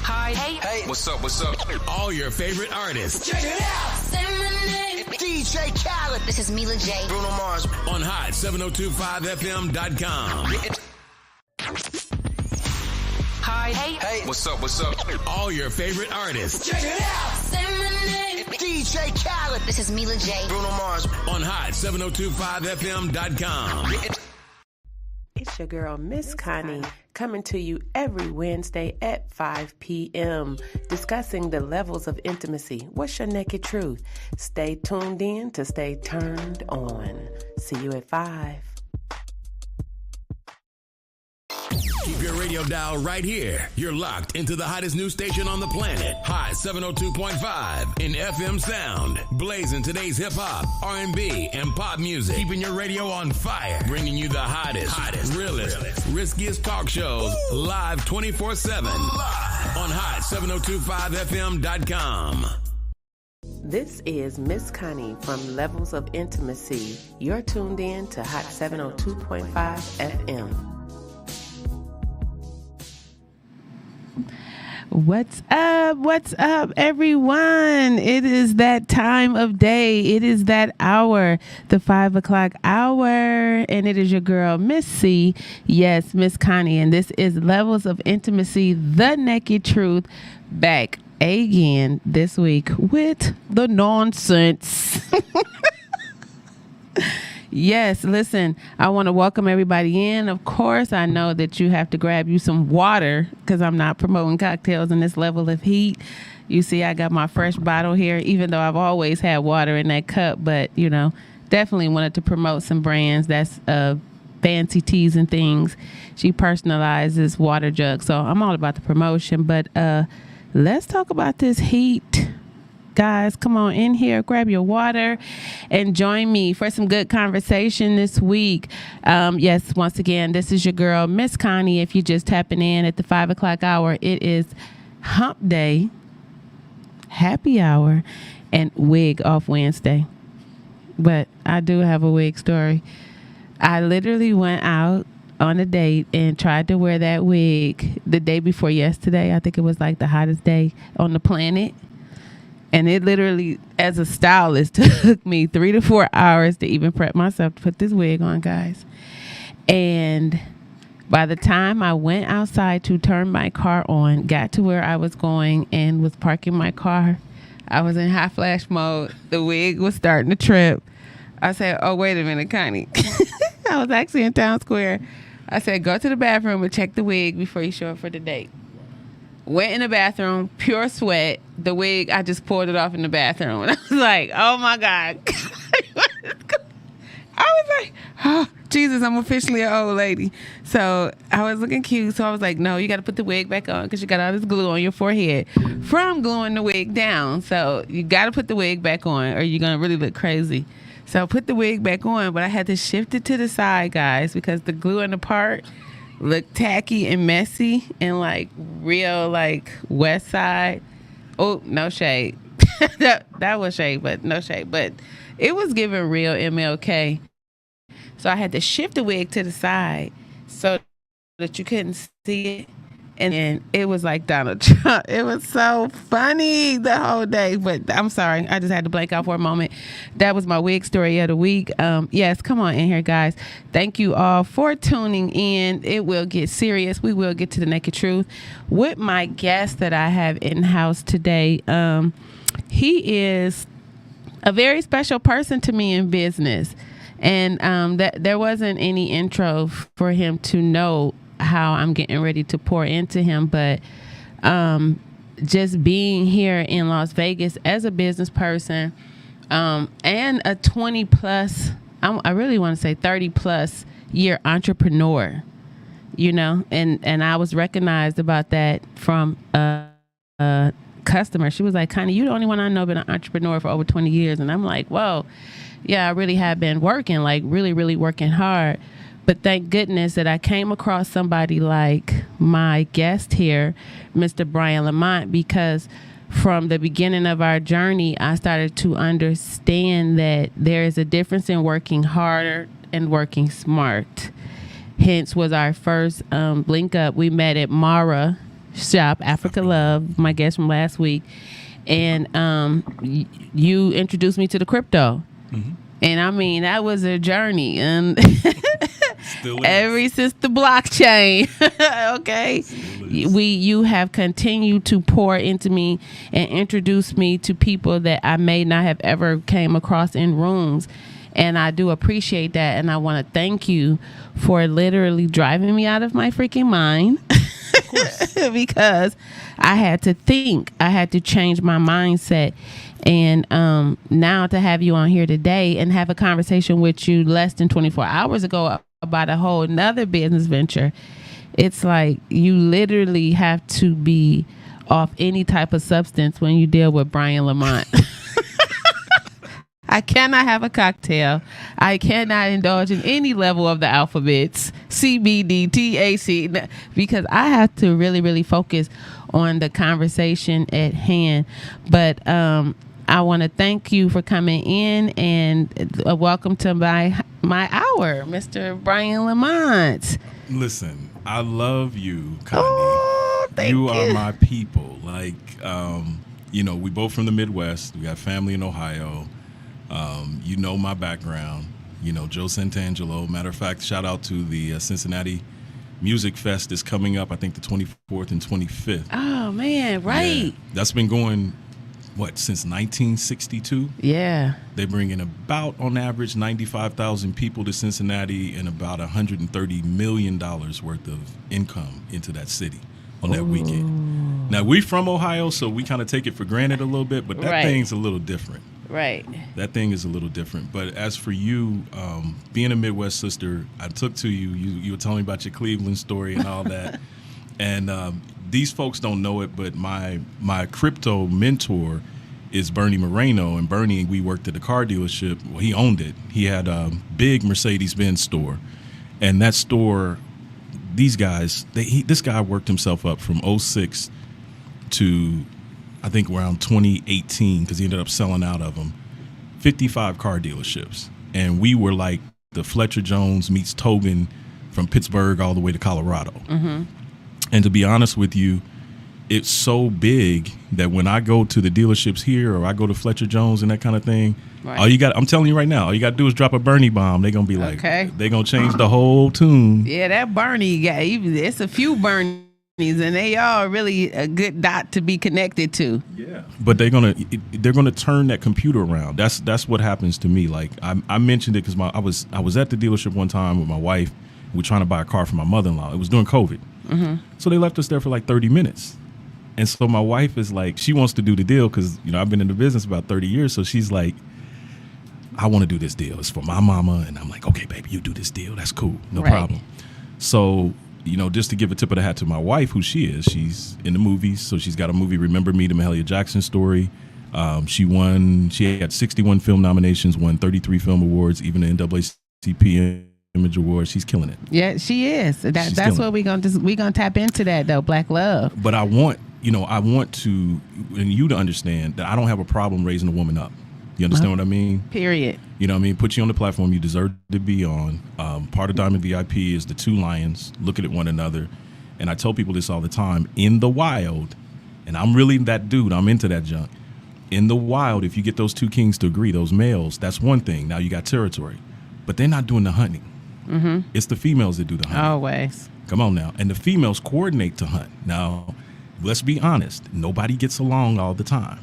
Hi. Hey. What's up? All your favorite artists. Check it out. Say my name. DJ Khaled. This is Mila J. Bruno Mars. On Hot 7025fm.com. Hi. Hey. What's up? All your favorite artists. Check it out. Say my name. DJ Khaled. This is Mila J. Bruno Mars. On Hot 7025fm.com. It's your girl, Miss Connie, coming to you every Wednesday at 5 p.m., discussing the levels of intimacy. What's your naked truth? Stay tuned in to stay turned on. See you at 5. Keep your radio dial right here. You're locked into the hottest news station on the planet. Hot 702.5 in FM sound. Blazing today's hip-hop, R&B, and pop music. Keeping your radio on fire. Bringing you the hottest, realest, riskiest talk shows live 24/7. On Hot 7025fm.com. This is Miss Connie from Levels of Intimacy. You're tuned in to Hot 702.5 FM. What's up, everyone? It is that time of day. It is that hour, the 5 o'clock hour, and it is your girl, Miss C. Yes, Miss Connie, and this is Levels of Intimacy, the naked truth, back again this week with the nonsense. Yes, listen, I want to welcome everybody in. Of course, I know that you have to grab you some water because I'm not promoting cocktails in this level of heat. You see, I got my fresh bottle here, even though I've always had water in that cup. But, you know, definitely wanted to promote some brands that's fancy teas and things. She personalizes water jugs. So I'm all about the promotion. But let's talk about this heat. Guys, come on in here, grab your water, and join me for some good conversation this week. Yes, once again, this is your girl, Miss Connie. If you're just tapping in at the 5 o'clock hour, it is Hump Day, Happy Hour, and Wig Off Wednesday. But I do have a wig story. I literally went out on a date and tried to wear that wig the day before yesterday. I think it was like the hottest day on the planet. And it literally, as a stylist, took me 3 to 4 hours to even prep myself to put this wig on, guys. And by the time I went outside to turn my car on, got to where I was going and was parking my car, I was in high flash mode. The wig was starting to trip. I said, oh, wait a minute, Connie. I was actually in Town Square. I said, go to the bathroom and check the wig before you show up for the date. Went in the bathroom, pure sweat. The wig, I just pulled it off in the bathroom. And I was like, oh, my God. I was like, oh, Jesus, I'm officially an old lady. So I was looking cute. So I was like, no, you got to put the wig back on because you got all this glue on your forehead from gluing the wig down. So you got to put the wig back on or you're going to really look crazy. So I put the wig back on, but I had to shift it to the side, guys, because the glue in the part looked tacky and messy and like real like West Side. Oh, no shade. that was shade, but no shade. But it was giving real MLK. So I had to shift the wig to the side so that you couldn't see it. And then it was like Donald Trump. It was so funny the whole day. But I'm sorry. I just had to blank out for a moment. That was my wig story of the week. Yes, come on in here, guys. Thank you all for tuning in. It will get serious. We will get to the naked truth with my guest that I have in-house today. He is a very special person to me in business. And that there wasn't any intro for him to know how I'm getting ready to pour into him, but just being here in Las Vegas as a business person and a 20 plus, I really want to say 30 plus year entrepreneur, you know, and I was recognized about that from a customer. She was like, Connie, you're the only one I know been an entrepreneur for over 20 years. And I'm like, whoa, yeah, I really have been working, like really, really working hard. But thank goodness that I came across somebody like my guest here, Mr. Brian Lamont, because from the beginning of our journey, I started to understand that there is a difference in working harder and working smart. hence was our first link up. We met at Mara Shop, Africa Love, my guest from last week. And you introduced me to the crypto. Mm-hmm. And I mean, that was a journey. And ever since the blockchain, okay, you have continued to pour into me and introduce me to people that I may not have ever came across in rooms. And I do appreciate that. And I want to thank you for literally driving me out of my freaking mind. Of course. Because I had to think. I had to change my mindset. And now to have you on here today and have a conversation with you less than 24 hours ago about a whole nother business venture, it's like you literally have to be off any type of substance when you deal with Brian Lamont. I cannot have a cocktail. I cannot indulge in any level of the alphabets, CBD, TAC, because I have to really, really focus on the conversation at hand. But I want to thank you for coming in and welcome to my hour, Mr. Brian Lamont. Listen, I love you, Connie. Oh, thank you. You are my people. Like, we both from the Midwest. We got family in Ohio. You know my background. You know Joe Santangelo. Matter of fact, shout out to the Cincinnati Music Fest is coming up. I think the 24th and 25th. Oh man, right. Yeah, that's been going since 1962. Yeah. They bring in about on average 95,000 people to Cincinnati and about $130 million worth of income into that city on that weekend. Now we from Ohio, so we kind of take it for granted a little bit, but that thing's a little different. Right. That thing is a little different. But as for you, being a Midwest sister, I took to you. You were telling me about your Cleveland story and all that. And these folks don't know it, but my crypto mentor is Bernie Moreno. And Bernie, we worked at the car dealership. Well, he owned it. He had a big Mercedes-Benz store. And that store, these guys, this guy worked himself up from 2006 to I think around 2018, because he ended up selling out of them, 55 car dealerships. And we were like the Fletcher Jones meets Tobin from Pittsburgh all the way to Colorado. Mm-hmm. And to be honest with you, it's so big that when I go to the dealerships here or I go to Fletcher Jones and that kind of thing, I'm telling you right now, all you got to do is drop a Bernie bomb. They're going to be like, they're going to change the whole tune. Yeah, that Bernie guy, it's a few Bernies, and they are really a good dot to be connected to. Yeah, but they're gonna turn that computer around. That's what happens to me. Like I mentioned it because I was at the dealership one time with my wife. We were trying to buy a car for my mother-in-law. It was during COVID, so they left us there for like 30 minutes. And so my wife is like, she wants to do the deal because I've been in the business about 30 years. So she's like, I want to do this deal. It's for my mama, and I'm like, okay, baby, you do this deal. That's cool, no problem. So. Just to give a tip of the hat to my wife, who she is, she's in the movies. So she's got a movie, Remember Me, the Mahalia Jackson story. She had 61 film nominations, won 33 film awards, even the NAACP Image Awards. She's killing it. Yeah, she is. That's what we're gonna tap into that though, Black love. But I want to, and you to understand that I don't have a problem raising a woman up. You understand what I mean? Period. You know what I mean? Put you on the platform you deserve to be on. Part of Diamond VIP is the two lions looking at one another. And I tell people this all the time. In the wild, and I'm really that dude. I'm into that junk. In the wild, if you get those two kings to agree, those males, that's one thing. Now you got territory. But they're not doing the hunting. Mm-hmm. It's the females that do the hunting. Always. Come on now. And the females coordinate to hunt. Now, let's be honest. Nobody gets along all the time.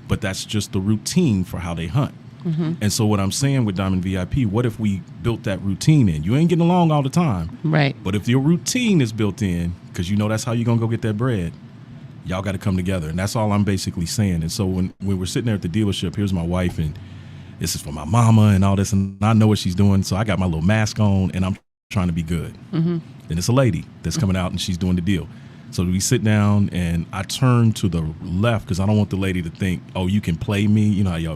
But that's just the routine for how they hunt. Mm-hmm. And so what I'm saying with Diamond VIP, what if we built that routine in? You ain't getting along all the time. Right. But if your routine is built in, because that's how you're going to go get that bread, y'all got to come together. And that's all I'm basically saying. And so when we're sitting there at the dealership, here's my wife, and this is for my mama and all this, and I know what she's doing. So I got my little mask on, and I'm trying to be good. Mm-hmm. And it's a lady that's coming out, and she's doing the deal. So we sit down, and I turn to the left because I don't want the lady to think, oh, you can play me. You know how y'all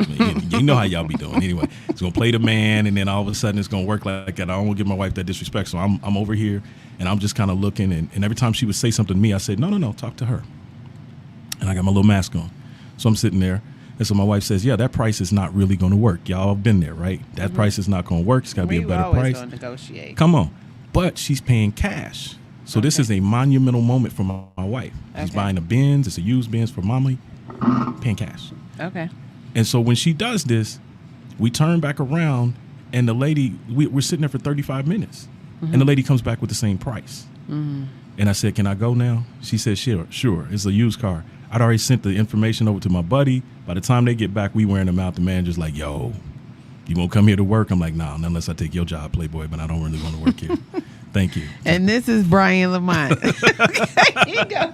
be doing. Anyway, it's going to play the man, and then all of a sudden it's going to work like that. I don't want to give my wife that disrespect. So I'm over here, and I'm just kind of looking. And every time she would say something to me, I said, no, talk to her. And I got my little mask on. So I'm sitting there. And so my wife says, yeah, that price is not really going to work. Y'all have been there, right? That price is not going to work. It's got to be a better price. Going to negotiate. Come on. but she's paying cash. So this is a monumental moment for my wife. She's buying a Benz. It's a used Benz for mommy, paying cash. Okay. And so when she does this, we turn back around, and the lady, we're sitting there for 35 minutes, and the lady comes back with the same price. And I said, can I go now? She said, sure. It's a used car. I'd already sent the information over to my buddy. By the time they get back, we wearing them out. The manager's like, yo, you won't come here to work? I'm like, nah, unless I take your job, Playboy, but I don't really want to work here. Thank you. And this is Brian Lamont. Here you go.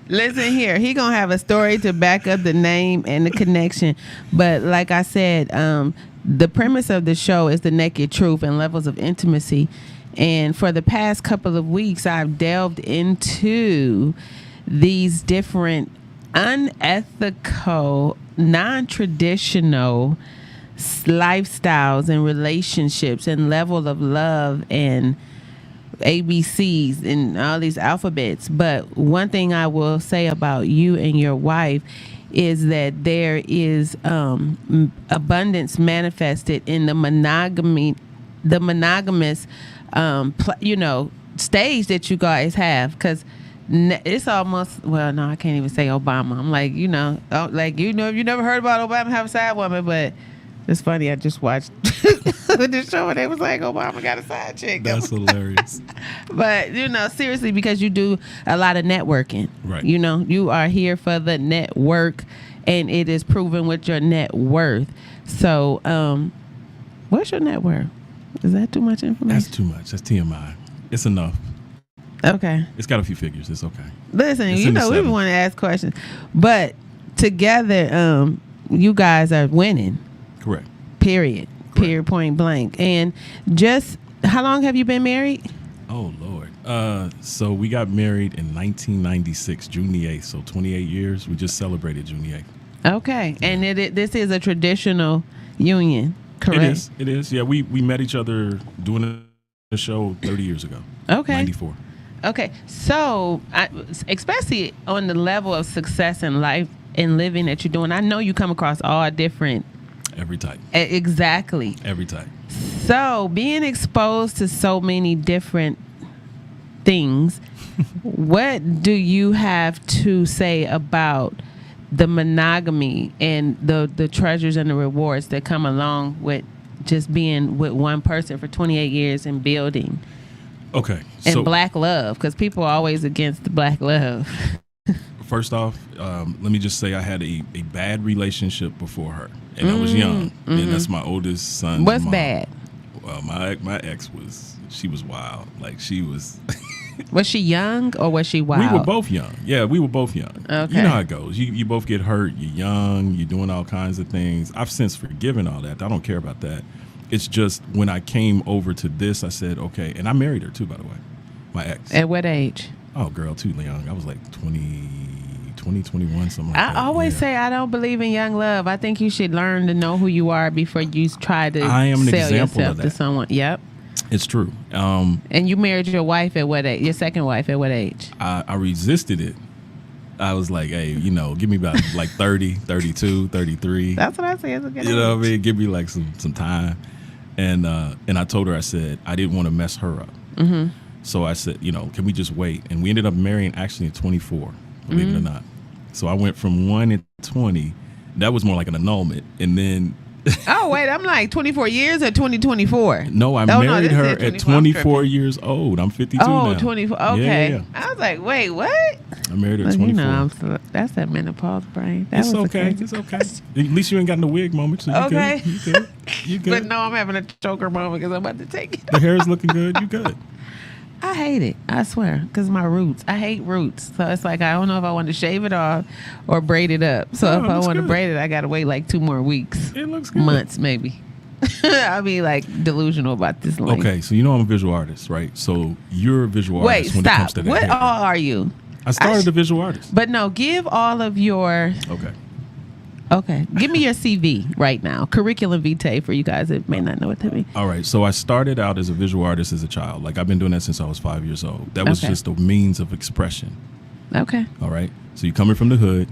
Listen here. He going to have a story to back up the name and the connection. But like I said, the premise of the show is the naked truth and levels of intimacy. And for the past couple of weeks, I've delved into these different unethical, non-traditional lifestyles and relationships and level of love and ABCs and all these alphabets. But one thing I will say about you and your wife is that there is abundance manifested in the monogamous stage that you guys have, because it's almost, well, no, I can't even say Obama. I'm like, you never heard about Obama have a side woman, but it's funny. I just watched the show and they was like, Obama got a side chick. That's hilarious. But, seriously, because you do a lot of networking. Right. You are here for the network, and it is proven with your net worth. So, what's your net worth? Is that too much information? That's too much. That's TMI. It's enough. Okay. It's got a few figures. It's okay. Listen, It's we want to ask questions. But together, you guys are winning. Correct. Period. Point blank. And just, how long have you been married? Oh, Lord. So we got married in 1996, June the 8th. So 28 years. We just celebrated June the 8th. Okay. And this is a traditional union, correct? It is. Yeah, we met each other doing a show 30 years ago. Okay. 94. Okay. So, especially on the level of success in life and living that you're doing, I know you come across all different. Every type. Exactly. Every type. So, being exposed to so many different things, what do you have to say about the monogamy and the treasures and the rewards that come along with just being with one person for 28 years and building? Okay. And black love, because people are always against the black love. First off, let me just say I had a bad relationship before her, and I was young, and that's my oldest son's What's mom. bad? Well, my ex she was wild. Like, she was. Was she young or was she wild? We were both young. Yeah, we were both young. Okay. You know how it goes. You both get hurt. You're young. You're doing all kinds of things. I've since forgiven all that. I don't care about that. It's just when I came over to this, I said, okay. And I married her too, by the way, my ex. At what age? Oh, girl, too young. I was like 20, 21, something like that. I always say I don't believe in young love. I think you should learn to know who you are before you try to I am an sell example yourself of that. to someone. Yep. It's true. And you married your wife at what age? Your second wife at what age? I resisted it. I was like, hey, give me about like 30, 32, 33. That's what I say. It's a good You know age. what I mean? Give me like some time. And I told her, I said, I didn't want to mess her up. Mm-hmm. So I said, can we just wait? And we ended up marrying actually at 24, believe it or not. So I went from 1 at 20. That was more like an annulment. And then. Oh, wait. I'm like 24 years or 2024? No, I married her at 24 years old. I'm 52 now. 24. Okay. Yeah. I was like, wait, what? I married her at 24. That's that menopause brain. It's okay. It's okay. At least you ain't got in the wig moment. So you Okay. Good. You good. You good. But no, I'm having a choker moment because I'm about to take it. The hair is looking good. You good. I hate it. I swear. Because my roots. I hate roots. So it's like I don't know if I want to shave it off or braid it up. So if I want to braid it, I got to wait like 2 more weeks. It looks good. Months, maybe. I'll be like delusional about this length. Okay, so I'm a visual artist, right? So you're a visual artist when it comes to that. What hair. all are you? I started a visual artist. But no, give all of your... Okay. Give me your CV right now. Curriculum vitae for you guys that may not know what that means. All right. So I started out as a visual artist as a child. Like, I've been doing that since I was 5 years old. That was just a means of expression. Okay. All right. So you're coming from the hood.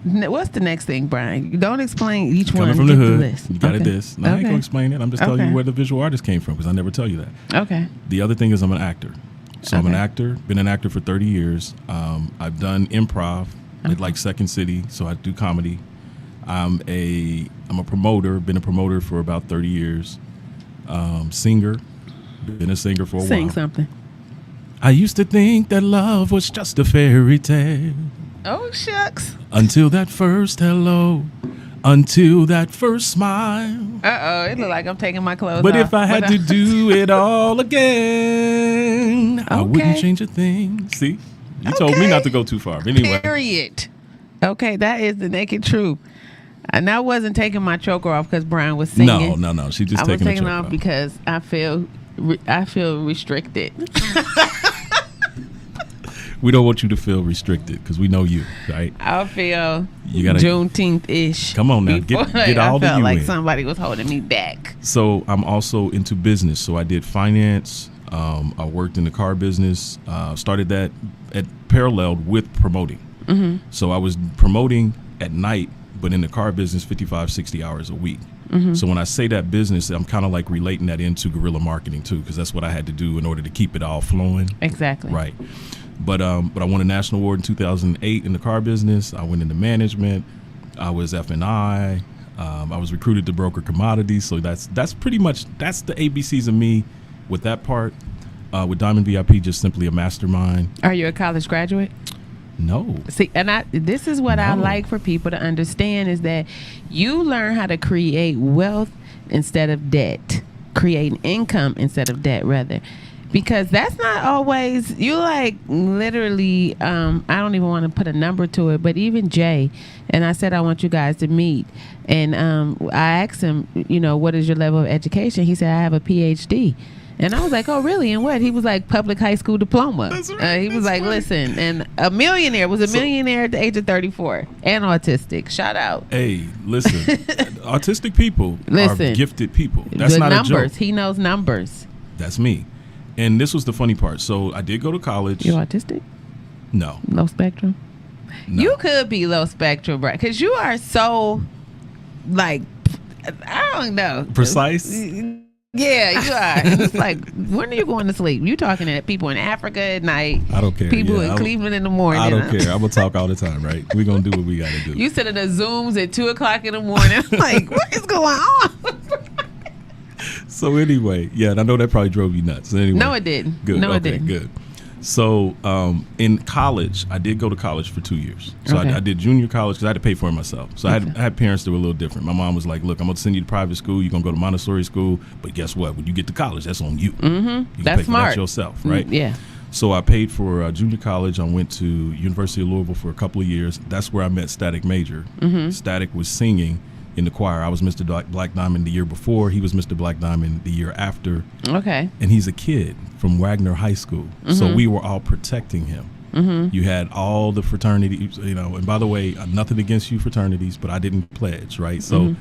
What's the next thing, Brian? Don't explain each one. Coming from the Get hood. list. You got Okay. this. No, I ain't Okay. gonna explain it. I'm just telling Okay. you where the visual artist came from because I never tell you that. Okay. The other thing is I'm an actor. So I'm an Okay. actor. Been an actor for 30 years. I've done improv at like Second City, so I do comedy. I'm a promoter. Been a promoter for about 30 years. Singer. Been a singer for a while. Sing something. I used to think that love was just a fairy tale. Oh, shucks. Until that first hello, until that first smile. Uh-oh, it look like I'm taking my clothes But off. if I had to do it all again, I Okay. wouldn't change a thing. See? You told me not to go too far. But anyway. Period. Okay, that is the naked truth. And I wasn't taking my choker off because Brian was singing. No. She just I was taking taking the it choke off because I feel restricted. We don't want you to feel restricted because we know you, right? I feel You gotta- Juneteenth-ish. Come on now, get Before, all I the felt you like in. somebody was holding me back. So I'm also into business. So I did finance. I worked in the car business. Started that at paralleled with promoting. Mm-hmm. So I was promoting at night, but in the car business 55, 60 hours a week. Mm-hmm. So when I say that business, I'm kind of like relating that into guerrilla marketing too, because that's what I had to do in order to keep it all flowing. Exactly. Right. But I won a national award in 2008 in the car business. I went into management. I was F&I. I was recruited to broker commodities. So that's pretty much, that's the ABCs of me with that part. With Diamond VIP, just simply a mastermind. Are you a college graduate? No. See, and this is what I No. like for people to understand is that you learn how to create wealth instead of debt, create income instead of debt, rather. Because that's not always, you like literally, I don't even want to put a number to it, but even Jay, and I said I want you guys to meet. And I asked him, what is your level of education? He said, I have a PhD. And I was like, oh, really? And what? He was like, public high school diploma. That's right. He was That's like, funny. listen, and a millionaire at the age of 34 and autistic. Shout out. Hey, listen, autistic people are Listen. gifted people. That's The not numbers. a joke. He knows numbers. That's me. And this was the funny part. So I did go to college. You autistic? No. Low spectrum? No. You could be low spectrum, right? Because you are so, like, I don't know. Precise? Yeah, you are. It's like, when are you going to sleep? You talking to people in Africa at night. I don't care. People Yeah, in Cleveland in the morning. I don't care. I'm going to talk all the time, right? We're going to do what we got to do. You sit in the Zooms at 2 o'clock in the morning. Like, what is going on? So anyway, yeah, and I know that probably drove you nuts. So anyway, No, it didn't. Good. No, it okay, didn't. Good. So in college, I did go to college for 2 years. So Okay. I did junior college because I had to pay for it myself. So I had parents that were a little different. My mom was like, look, I'm going to send you to private school. You're going to go to Montessori school. But guess what? When you get to college, that's on you. Mm-hmm. You can That's pay for smart. that yourself, right? Yeah. So I paid for junior college. I went to University of Louisville for a couple of years. That's where I met Static Major. Mm-hmm. Static was singing in the choir. I was Mr. Black Diamond the year before. He was Mr. Black Diamond the year after. Okay. And he's a kid from Wagner High School. So we were all protecting him. You had all the fraternities, and by the way, nothing against you fraternities, but I didn't pledge, right? So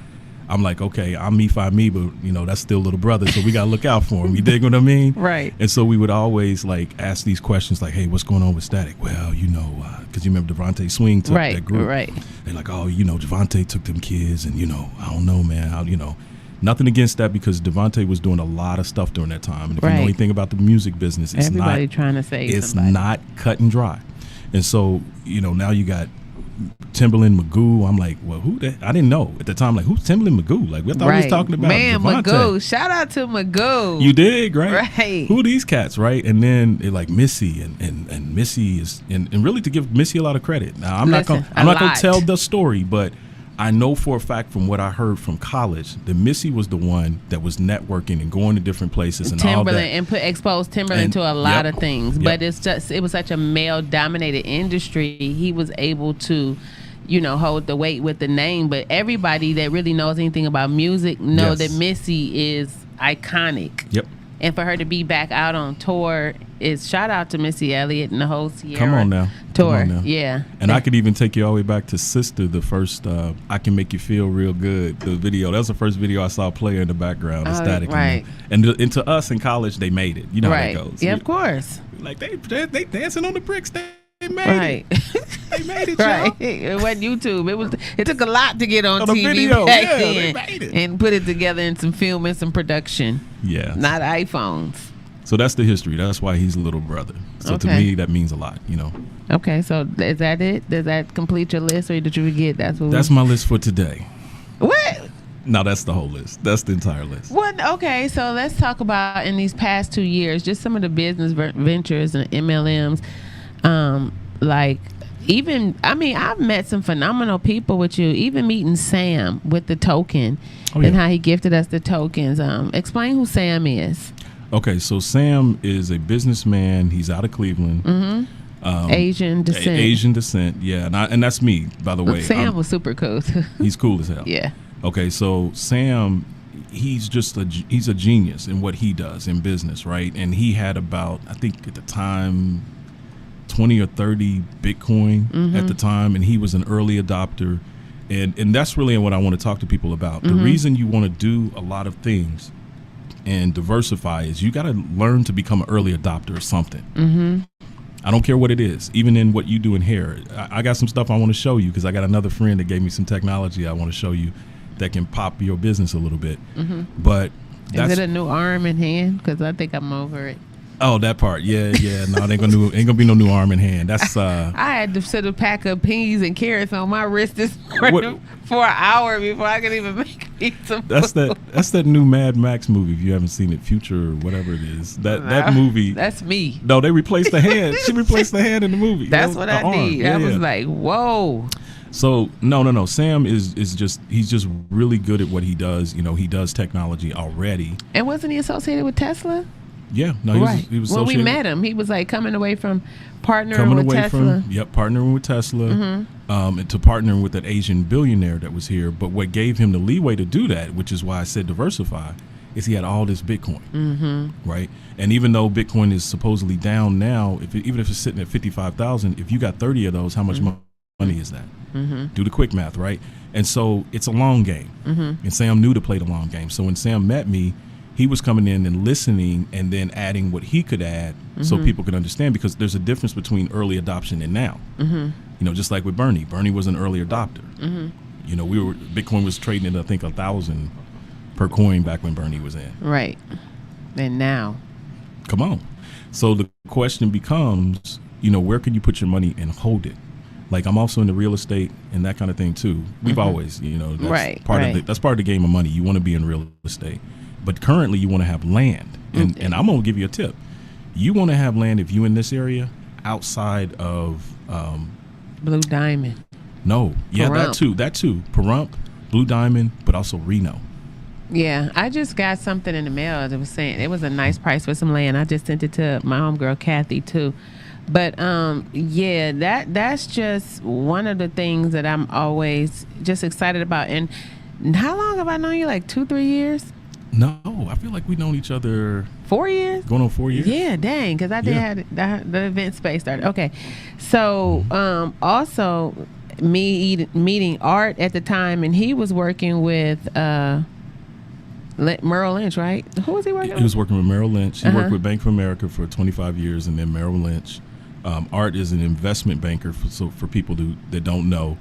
I'm like, okay, I'm me, find me, but that's still little brother, so we got to look out for him. You dig what I mean? Right. And so we would always ask these questions like, hey, what's going on with Static? Well, because you remember Devontae Swing took Right. that group. Right. They're like, oh, Devontae took them kids, and I don't know, man. Nothing against that because Devontae was doing a lot of stuff during that time. And if you know Right. anything about the music business, it's Everybody not trying to save it's somebody. not cut and dry. And so, now you got Timberland Magoo. I'm like, well, who that? I didn't know at the time. Like, who's Timberland Magoo? Like, we thought we was talking about Man, Devontae. Magoo. Shout out to Magoo. You dig, right? Right. Who are these cats, right? And then they're like Missy, and Missy is, and really to give Missy a lot of credit. Now, I'm not Listen, gonna tell the story, but I know for a fact from what I heard from college that Missy was the one that was networking and going to different places and all that. Timberland and exposed Timberland And- to a lot yep. of things, Yep. but it was such a male dominated industry. He was able to, hold the weight with the name. But everybody that really knows anything about music know Yes. that Missy is iconic. Yep. And for her to be back out on tour is shout out to Missy Elliott and the whole Sierra Come on now. tour. Come on now. Yeah. And I could even take you all the way back to Sister, the first I Can Make You Feel Real Good, the video. That was the first video I saw play in the background, the Oh, Static. right. And to us in college, they made it. You know right. how that goes. Yeah, of course. Like, they dancing on the bricks. Right. They made it, Right. y'all. It wasn't YouTube. It took a lot to get on On a TV video. back Yeah, they then made it. and put it together in some film and some production. Yeah. Not iPhones. So that's the history. That's why he's a little brother. So to Okay. me, that means a lot, you know. Okay, so is that it? Does that complete your list, or did you forget? That's my list for today. What? No, that's the whole list. That's the entire list. What? Okay, so let's talk about in these past 2 years, just some of the business ventures and MLMs. Like, even, I mean, I've met some phenomenal people with you. Even meeting Sam with the token and how he gifted us the tokens. Explain who Sam is. Okay, so Sam is a businessman. He's out of Cleveland. Asian descent. Asian descent, yeah. And that's me, by the way. Sam was super cool too. He's cool as hell. Yeah. Okay, so Sam, he's a genius in what he does in business, right? And he had about, I think at the time, 20 or 30 Bitcoin at the time, and he was an early adopter. And that's really what I want to talk to people about. The reason you want to do a lot of things and diversify is you got to learn to become an early adopter of something. I don't care what it is, even in what you do in hair. I got some stuff I want to show you because I got another friend that gave me some technology I want to show you that can pop your business a little bit. But Is it a new arm and hand? Because I think I'm over it. Oh, that part. Yeah. No, ain't gonna be no new arm and hand. That's I had to set a pack of peas and carrots on my wrist this morning for an hour before I could even make me some that's food. that's that new Mad Max movie. If you haven't seen it, Future or whatever it is. That movie. That's me. No, they replaced the hand. She replaced the hand in the movie. That's what I need. Yeah, I was like, whoa. So no. Sam is just he's just really good at what he does. You know, he does technology already. And wasn't he associated with Tesla? Yeah, no, he was when we associated- met him, he was like coming away from partnering with Tesla. Partnering with Tesla, and to partnering with that Asian billionaire that was here. But what gave him the leeway to do that, which is why I said diversify, is he had all this Bitcoin, right? And even though Bitcoin is supposedly down now, even if it's sitting at 55,000, if you got 30 of those, how much money is that? Do the quick math, right? And so it's a long game, and Sam knew to play the long game. So when Sam met me, he was coming in and listening and then adding what he could add so people could understand, because there's a difference between early adoption and now. You know, just like with Bernie. Bernie was an early adopter. You know, Bitcoin was trading at, I think, 1,000 per coin back when Bernie was in. Right. And now. Come on. So the question becomes, you know, where can you put your money and hold it? Like, I'm also into real estate and that kind of thing too. We've always, you know, that's part of the game of money. You want to be in real estate. But currently, you want to have land, and I'm gonna give you a tip. You want to have land if you in this area outside of Blue Diamond. No, yeah, Pahrump. that too. Pahrump, Blue Diamond, but also Reno. Yeah, I just got something in the mail that was saying it was a nice price for some land. I just sent it to my homegirl Kathy too. But yeah, that's just one of the things that I'm always just excited about. And how long have I known you? Like 2-3 years? No, I feel like we've known each other 4 years. Going on 4 years. Yeah, dang, because I did have the event space started. Okay, so also meeting Art at the time, and he was working with Merrill Lynch, right? Who was he working with? He was working with Merrill Lynch. He worked with Bank of America for 25 years, and then Merrill Lynch. Art is an investment banker. So for people that don't know,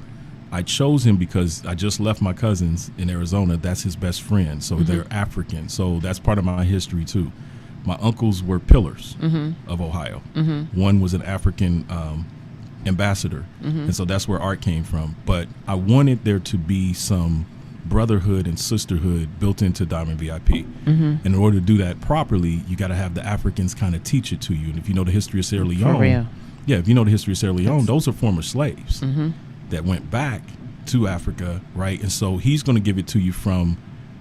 I chose him because I just left my cousins in Arizona. That's his best friend. So they're African. So that's part of my history too. My uncles were pillars of Ohio. One was an African ambassador. And so that's where Art came from. But I wanted there to be some brotherhood and sisterhood built into Diamond VIP. And in order to do that properly, you got to have the Africans kind of teach it to you. And if you know the history of Sierra Leone, for real. Yeah, if you know the history of Sierra Leone, those are former slaves that went back to Africa, right? And so he's going to give it to you from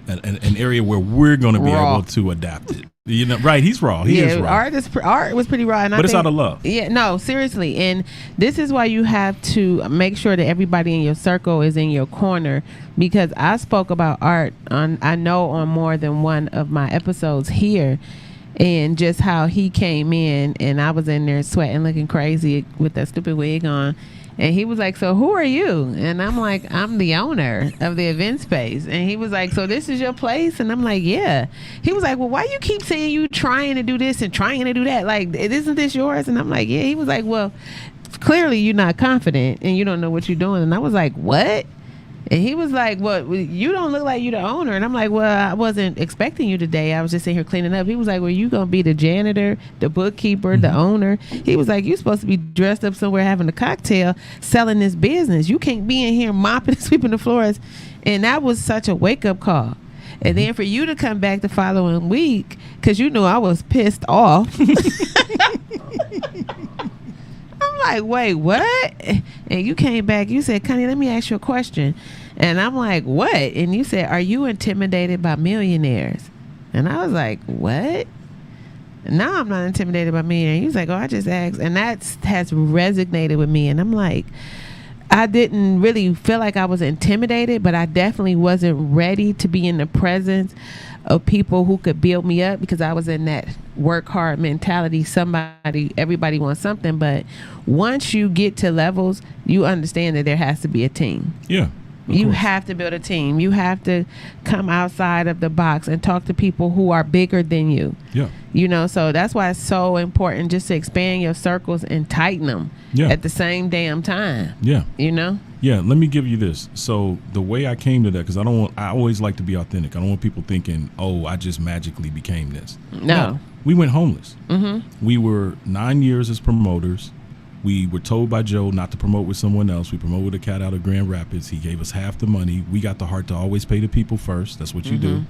an area where we're going to be able to adapt it. You know, right? He's raw. He is raw. Art was pretty raw, and but it's out of love. Yeah, no, seriously, and this is why you have to make sure that everybody in your circle is in your corner. Because I spoke about Art I know on more than one of my episodes here, and just how he came in, and I was in there sweating, looking crazy with that stupid wig on. And he was like, so who are you? And I'm like, I'm the owner of the event space. And he was like, so this is your place? And I'm like, yeah. He was like, well, why you keep saying you trying to do this and trying to do that? Like, isn't this yours? And I'm like, yeah. He was like, well, clearly you're not confident and you don't know what you're doing. And I was like, what? And he was like, well, you don't look like you're the owner. And I'm like, well, I wasn't expecting you today. I was just sitting here cleaning up. He was like, well, you going to be the janitor, the bookkeeper, the owner. He was like, you supposed to be dressed up somewhere having a cocktail, selling this business. You can't be in here mopping and sweeping the floors. And that was such a wake-up call. And then for you to come back the following week, because you knew I was pissed off. I'm like, wait, what? And you came back, you said, Connie, let me ask you a question. And I'm like, what? And you said, are you intimidated by millionaires? And I was like, what? No, I'm not intimidated by millionaires. He was like, oh, I just asked. And that has resonated with me. And I'm like, I didn't really feel like I was intimidated, but I definitely wasn't ready to be in the presence of people who could build me up, because I was in that work hard mentality. Everybody wants something, but once you get to levels, you understand that there has to be a team. Yeah. You have to build a team. You have to come outside of the box and talk to people who are bigger than you. Yeah. You know, so that's why it's so important just to expand your circles and tighten them at the same damn time. Yeah. You know? Yeah, let me give you this. So the way I came to that, because I always like to be authentic. I don't want people thinking, oh, I just magically became this. No. We went homeless. Mm-hmm. We were 9 years as promoters. We were told by Joe not to promote with someone else. We promoted a cat out of Grand Rapids. He gave us half the money. We got the heart to always pay the people first. That's what you do.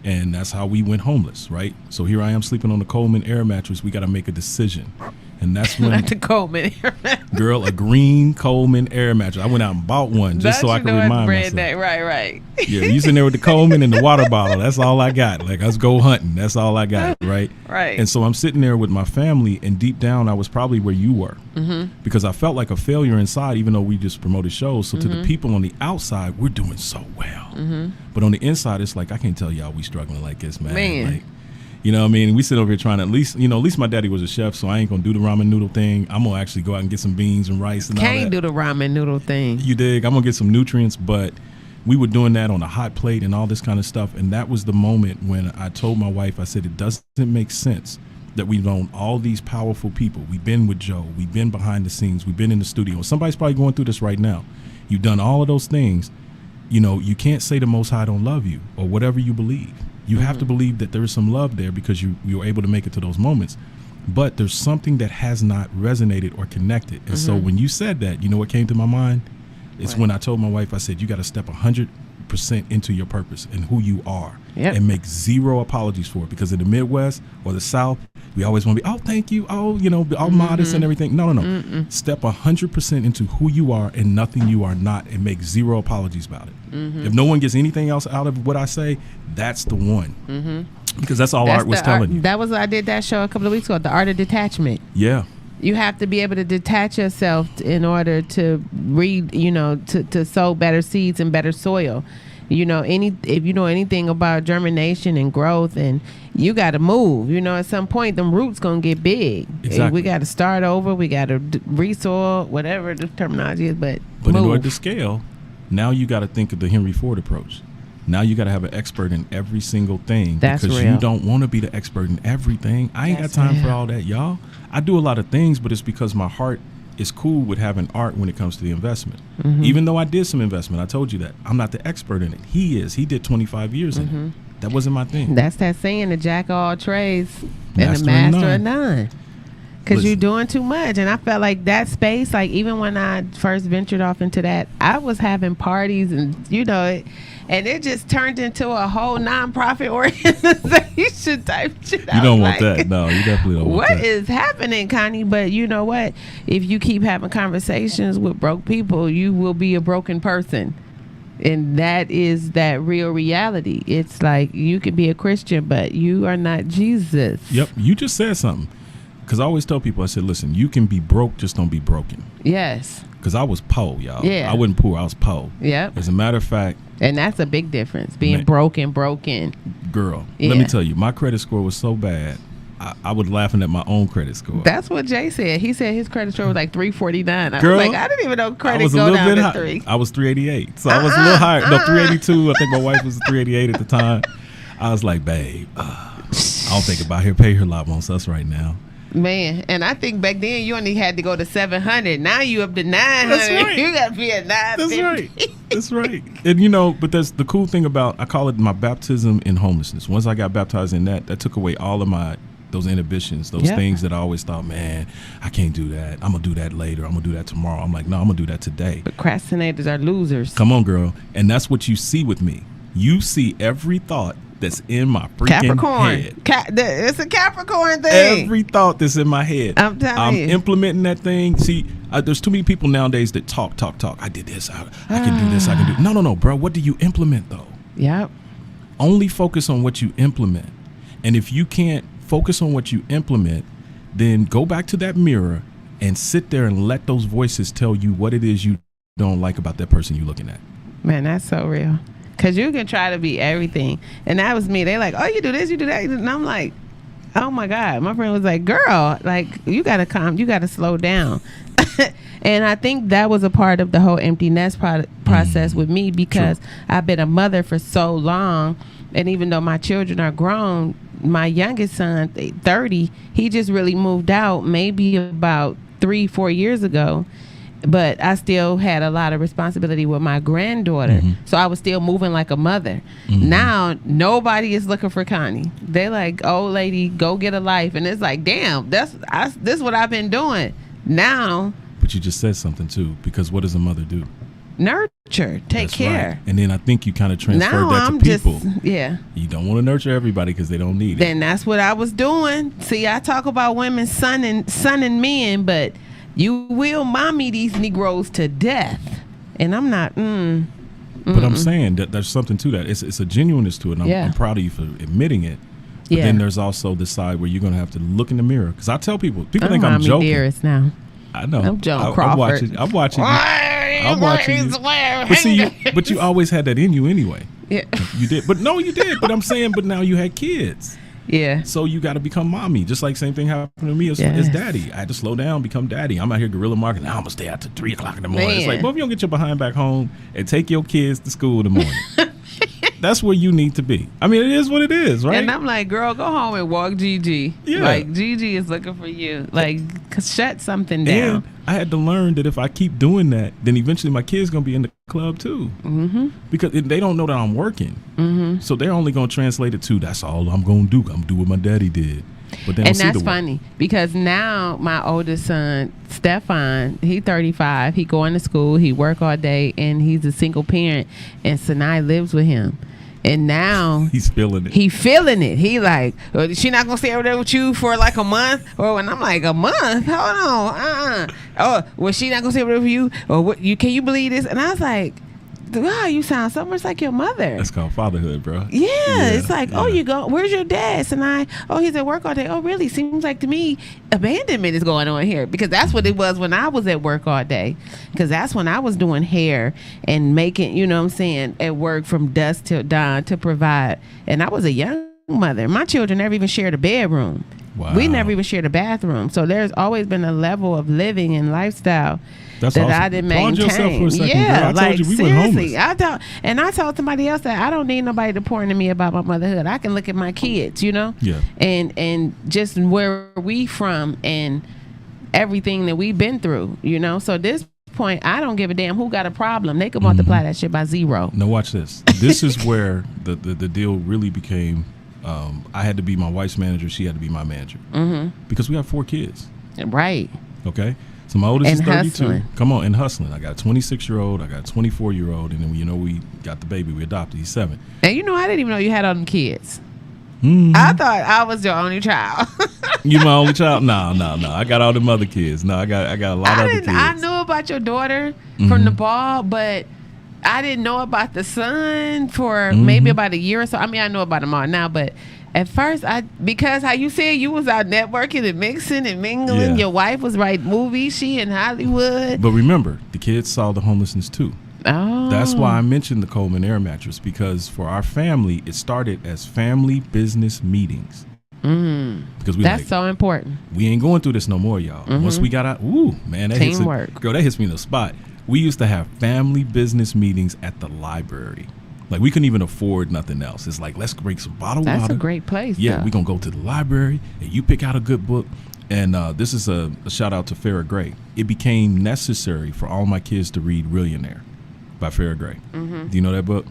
And that's how we went homeless, right? So here I am sleeping on the Coleman air mattress. We got to make a decision. And that's when Not the Coleman air mattress. Girl, a green Coleman air mattress. I went out and bought one just so I could remind myself. That. Right. Yeah, you sitting there with the Coleman and the water bottle. That's all I got. Like, let's go hunting. That's all I got, right? Right. And so I'm sitting there with my family, and deep down, I was probably where you were. Because I felt like a failure inside, even though we just promoted shows. So to the people on the outside, we're doing so well. But on the inside, it's like, I can't tell y'all we struggling like this, man. Like, you know what I mean? We sit over here trying to at least my daddy was a chef, so I ain't going to do the ramen noodle thing. I'm going to actually go out and get some beans and rice and all that. Can't do the ramen noodle thing. You dig? I'm going to get some nutrients, but we were doing that on a hot plate and all this kind of stuff. And that was the moment when I told my wife, I said, it doesn't make sense that we've known all these powerful people. We've been with Joe. We've been behind the scenes. We've been in the studio. Somebody's probably going through this right now. You've done all of those things. You know, you can't say the Most High don't love you or whatever you believe. You have to believe that there is some love there because you were able to make it to those moments. But there's something that has not resonated or connected. And so when you said that, you know what came to my mind? It's when I told my wife, I said, you got to step 100% into your purpose and who you are and make zero apologies for it. Because in the Midwest or the South, we always want to be, oh, thank you. Oh, you know, all modest and everything. No. Step 100% into who you are and nothing you are not, and make zero apologies about it. If no one gets anything else out of what I say, that's the one. Because that's all Art was telling you. That was, I did that show a couple of weeks ago, The Art of Detachment. Yeah. You have to be able to detach yourself in order to to sow better seeds and better soil. You know, if you know anything about germination and growth, and you got to move. You know, at some point, them roots gonna get big. Exactly. We got to start over. We got to resoil, whatever the terminology is. But in order to scale, now you got to think of the Henry Ford approach. Now you got to have an expert in every single thing. That's because real. You don't want to be the expert in everything. I ain't got time for all that, y'all. I do a lot of things, but it's because my heart is cool with having art when it comes to the investment. Even though I did some investment, I told you that I'm not the expert in it. He is. He did 25 years in it. That wasn't my thing. That's that saying, the jack of all trades and the master of none. Because you're doing too much. And I felt like that space, like even when I first ventured off into that, I was having parties and, and it just turned into a whole nonprofit organization type shit. You don't want that. No, you definitely don't want that. What is happening, Connie? But you know what? If you keep having conversations with broke people, you will be a broken person. And that is that real reality. It's like you could be a Christian, but you are not Jesus. Yep. You just said something. Because I always tell people, I said, listen, you can be broke, just don't be broken. Yes. Because I was poor, y'all. Yeah. I wasn't poor, I was poor. Yep. As a matter of fact. And that's a big difference, being broken. Girl, let me tell you, my credit score was so bad, I was laughing at my own credit score. That's what Jay said. He said his credit score was like 349. I Girl, was like, I didn't even know credit go down to 3. I was 388. So I was a little higher. No, 382. I think my wife was 388 at the time. I was like, babe, I don't think about her pay her lot wants us right now. Man, and I think back then you only had to go to 700. Now you up to 900. That's right. You got to be at 950. That's right. And but that's the cool thing about, I call it my baptism in homelessness. Once I got baptized in that took away all of those inhibitions, those things that I always thought, man, I can't do that. I'm going to do that later. I'm going to do that tomorrow. I'm like, no, I'm going to do that today. Procrastinators are losers. Come on, girl. And that's what you see with me. You see every thought that's in my freaking head. It's a Capricorn thing. Every thought that's in my head. I'm telling you. I'm implementing that thing. See, there's too many people nowadays that talk. I did this. I can do this. I can do. No, bro. What do you implement though? Yep. Only focus on what you implement. And if you can't focus on what you implement, then go back to that mirror and sit there and let those voices tell you what it is you don't like about that person you're looking at. Man, that's so real. Because you can try to be everything. And that was me. They like, oh, you do this, you do that. And I'm like, oh, my God. My friend was like, girl, like, you got to slow down. And I think that was a part of the whole empty nest process with me, because I've been a mother for so long. And even though my children are grown, my youngest son, 30, he just really moved out maybe about 3-4 years ago. But I still had a lot of responsibility with my granddaughter. So I was still moving like a mother. Now, nobody is looking for Connie. They're like, old lady, go get a life. And it's like, damn, this is what I've been doing. Now. But you just said something, too, because what does a mother do? Nurture, take care. Right. And then I think you kind of transferred that to people. You don't want to nurture everybody because they don't need it. Then that's what I was doing. See, I talk about women sonning men, but you will mommy these Negroes to death. And I'm not, But I'm saying that there's something to that. It's a genuineness to it. And I'm proud of you for admitting it. But then there's also the side where you're going to have to look in the mirror. Because I tell people think I'm joking. Dearest now. I know. I'm Joan Crawford. I'm watching you. But see, but you always had that in you anyway. Yeah. You did. But no, you did. But I'm saying, but now you had kids. Yeah. So you got to become mommy. Just like same thing happened to me as daddy. I had to slow down, become daddy. I'm out here guerrilla marketing. Now I'm going to stay out till 3 o'clock in the morning. Man. It's like, well, if you don't get your behind back home and take your kids to school in the morning. That's where you need to be. I mean, it is what it is, right? And I'm like, girl, go home and walk Gigi. Yeah. Like, Gigi is looking for you. Like, shut something down. And I had to learn that if I keep doing that, then eventually my kids going to be in the club too. Because they don't know that I'm working. So they're only going to translate it to, that's all I'm going to do. I'm going to do what my daddy did. But they don't see that's funny because now my oldest son, Stefan, he 35. He going to school. He work all day, and he's a single parent. And Sinai lives with him. And now he's feeling it. He feeling it. He like, she not gonna stay over there with you for like a month? Or when I'm like, a month? Hold on. Oh, well, she not gonna stay over there with you? Or what? Can you believe this? And I was like, wow, you sound so much like your mother. That's called fatherhood, bro. Yeah, it's like, oh, you go, where's your dad? And he's at work all day. Oh, really? Seems like to me, abandonment is going on here, because that's what it was when I was at work all day. Because that's when I was doing hair and making, you know what I'm saying, at work from dusk till dawn to provide. And I was a young mother. My children never even shared a bedroom. Wow. We never even shared a bathroom. So there's always been a level of living and lifestyle that awesome. I didn't maintain. Yourself for a second, yeah, girl. I like told you we seriously, went homeless. I told somebody else that I don't need nobody to pour into me about my motherhood. I can look at my kids, you know, and just where we from and everything that we've been through, you know. So this point, I don't give a damn who got a problem. They could multiply that shit by 0. Now watch this. This is where the deal really became. I had to be my wife's manager. She had to be my manager because we have 4 kids. Right. Okay. So my oldest is 32. Hustling. Come on, and hustling. I got a 26-year-old. I got a 24-year-old, and then we got the baby. We adopted. He's 7. And I didn't even know you had all them kids. I thought I was your only child. You my only child? No. I got all them other kids. No, I got a lot of other kids. I knew about your daughter from the ball, but I didn't know about the son for maybe about a year or so. I mean, I know about them all now, but at first, because how you said you was out networking and mixing and mingling. Yeah. Your wife was writing movies. She in Hollywood. But remember, the kids saw the homelessness too. Oh. That's why I mentioned the Coleman Air Mattress, because for our family, it started as family business meetings. Because that's so important. We ain't going through this no more, y'all. Once we got out, man, that teamwork. That hits me in the spot. We used to have family business meetings at the library. Like, we couldn't even afford nothing else. It's like, let's bring some bottled water. That's a great place. Yeah, we're going to go to the library, and you pick out a good book. And this is a shout out to Farrah Gray. It became necessary for all my kids to read Millionaire by Farrah Gray. Do you know that book?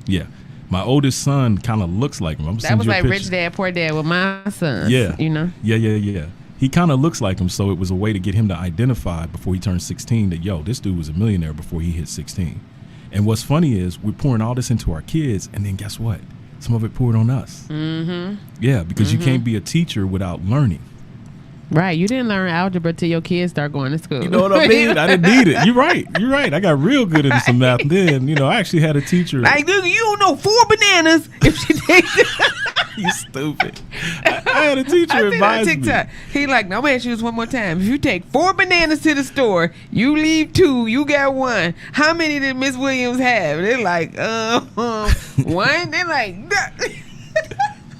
Yeah. My oldest son kind of looks like him. That was like Rich Dad, Poor Dad with my sons. Yeah. You know? Yeah. He kind of looks like him, so it was a way to get him to identify before he turned 16 that, yo, this dude was a millionaire before he hit 16. And what's funny is we're pouring all this into our kids, and then guess what? Some of it poured on us. Yeah, because you can't be a teacher without learning. Right. You didn't learn algebra till your kids start going to school. You know what I mean? I didn't need it. You're right. I got real good at some math then. I actually had a teacher. Like, nigga, you don't know 4 bananas if she takes it. You stupid. I had a teacher advise me. He like, no, I'm gonna ask you this one more time. If you take 4 bananas to the store, you leave 2, you got 1. How many did Miss Williams have? They're like, 1. They're like,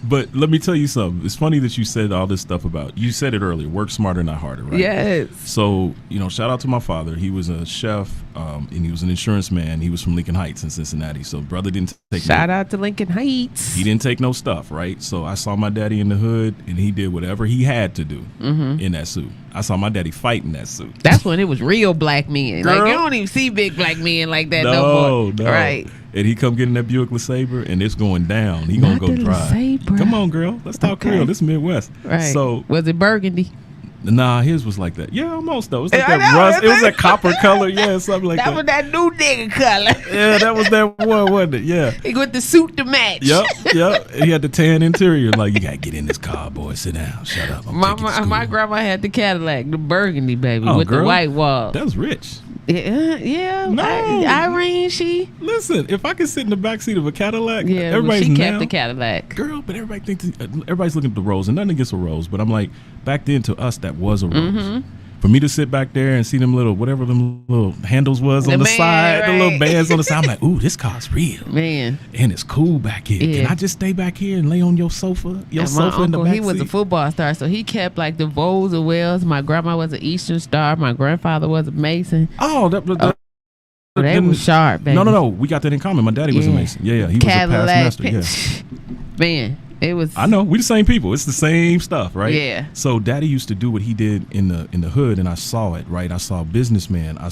But let me tell you something. It's funny that you said all this stuff about, you said it earlier, work smarter, not harder, right? Yes. So, shout out to my father. He was a chef, and he was an insurance man. He was from Lincoln Heights in Cincinnati. So brother didn't take Shout out to Lincoln Heights. He didn't take no stuff, right? So I saw my daddy in the hood, and he did whatever he had to do in that suit. I saw my daddy fight in that suit. That's when it was real black men. Girl. Like, you don't even see big black men like that no more. No. Right. And he come get in that Buick LeSabre, and it's going down. He gonna go drive. LeSabre. Come on, girl. Let's talk real. This is Midwest. Right. So was it burgundy? Nah, his was like that. Yeah, almost though. It's like that rust. It was that copper color. Yeah, something like that. That was that new nigga color. Yeah, that was that one, wasn't it? Yeah. He got the suit to match. Yep. He had the tan interior. Like, you gotta get in this car, boy. Sit down. Shut up. My grandma had the Cadillac, the burgundy baby, with the white wall. That was rich. Yeah. No. Irene, she. Listen, if I could sit in the backseat of a Cadillac, she kept the Cadillac. Girl, but everybody's looking at the Rolls, and nothing against a Rolls, but I'm like, back then to us, that was a Rolls. For me to sit back there and see them whatever them little handles was on the side, the little bands on the side, I'm like, ooh, this car's real. Man. And it's cool back here. Yeah. Can I just stay back here and lay on your sofa? In the back he was seat? a football star, so he kept like the Vols and Wells. My grandma was an Eastern Star. My grandfather was a Mason. Oh, they were sharp, baby. No. We got that in common. My daddy was a Mason. Yeah. He Cadillac, was a past master. Yeah. Man. It was. I know we the same people. It's the same stuff, right? Yeah. So Daddy used to do what he did in the hood, and I saw it. Right. I saw a businessman. I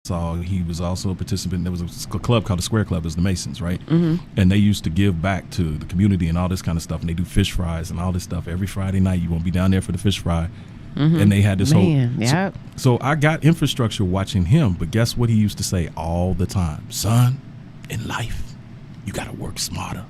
saw he was also a participant. There was a club called the Square Club. It was the Masons, right? And they used to give back to the community and all this kind of stuff. And they do fish fries and all this stuff every Friday night. You won't be down there for the fish fry. And they had this whole. So I got infrastructure watching him. But guess what he used to say all the time, son? In life, you got to work smarter,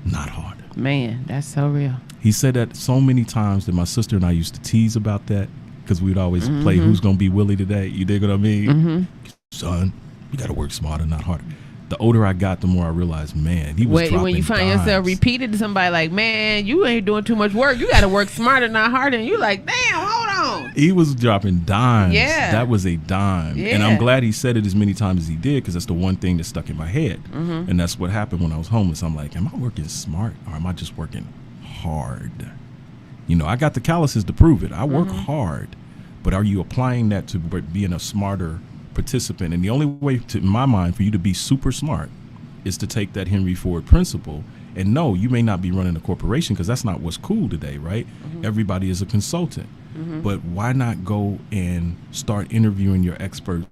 not harder. Man, that's so real. He said that so many times that my sister and I used to tease about that because we'd always play Who's Gonna Be Willie Today. You dig what I mean? Son, you got to work smarter, not harder. The older I got, the more I realized, man, he was dropping when you find yourself repeated to somebody like, man, you ain't doing too much work. You got to work smarter, not harder. And you like, damn, hold on. He was dropping dimes. Yeah. That was a dime. Yeah. And I'm glad he said it as many times as he did because that's the one thing that stuck in my head. And that's what happened when I was homeless. I'm like, am I working smart or am I just working hard? I got the calluses to prove it. I work hard. But are you applying that to being a smarter participant? And the only way, in my mind, for you to be super smart is to take that Henry Ford principle. And no, you may not be running a corporation because that's not what's cool today, right? Everybody is a consultant. But why not go and start interviewing your experts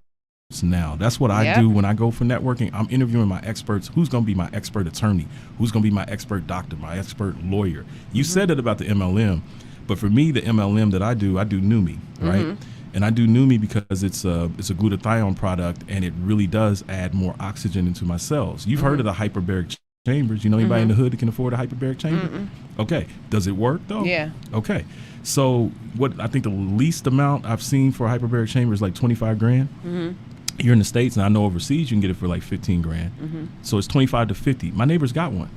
now? That's what I do when I go for networking. I'm interviewing my experts. Who's going to be my expert attorney? Who's going to be my expert doctor, my expert lawyer? You said it about the MLM. But for me, the MLM that I do Numi, right? And I do Numi because it's a glutathione product, and it really does add more oxygen into my cells. You've heard of the hyperbaric chambers. You know anybody in the hood that can afford a hyperbaric chamber? Okay. Does it work, though? Yeah. Okay. So what I think the least amount I've seen for a hyperbaric chamber is like $25,000. Here in the States, and I know overseas, you can get it for like $15,000. So it's 25 to 50. My neighbor's got one.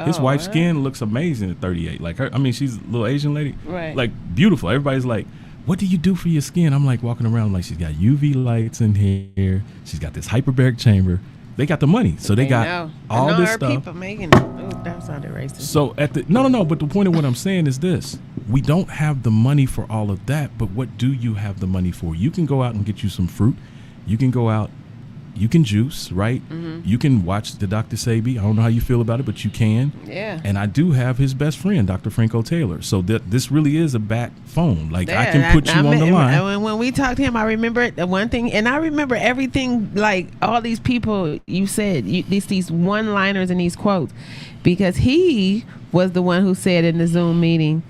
His wife's skin looks amazing at 38. Like her, she's a little Asian lady. Right. Like beautiful. Everybody's like, what do you do for your skin? I'm like walking around like she's got UV lights in here. She's got this hyperbaric chamber. They got the money. So they got all this stuff. People making it. Oh, that sounded racist. So no, but the point of what I'm saying is this. We don't have the money for all of that, but what do you have the money for? You can go out and get you some fruit. You can go out You can juice, right? You can watch the Dr. Sebi. I don't know how you feel about it, but you can. Yeah. And I do have his best friend, Dr. Franco Taylor. So this really is a bat phone. Like, I can put you on the line. When we talked to him, I remember the one thing, and I remember everything, like all these people you said, these one-liners and these quotes, because he was the one who said in the Zoom meeting,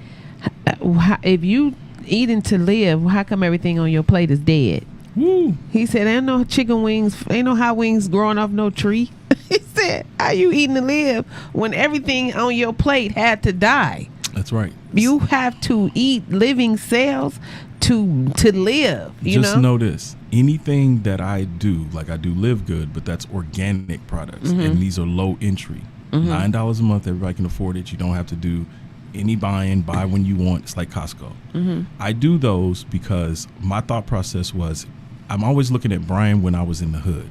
if you eating to live, how come everything on your plate is dead? Woo. He said, ain't no chicken wings, ain't no hot wings growing off no tree. He said, how you eating to live when everything on your plate had to die? That's right. You have to eat living cells to live. Just know this. Anything that I do, like I do Live Good, but that's organic products. And these are low entry. $9 a month, everybody can afford it. You don't have to do any buy when you want. It's like Costco. I do those because my thought process was, I'm always looking at Brian when I was in the hood.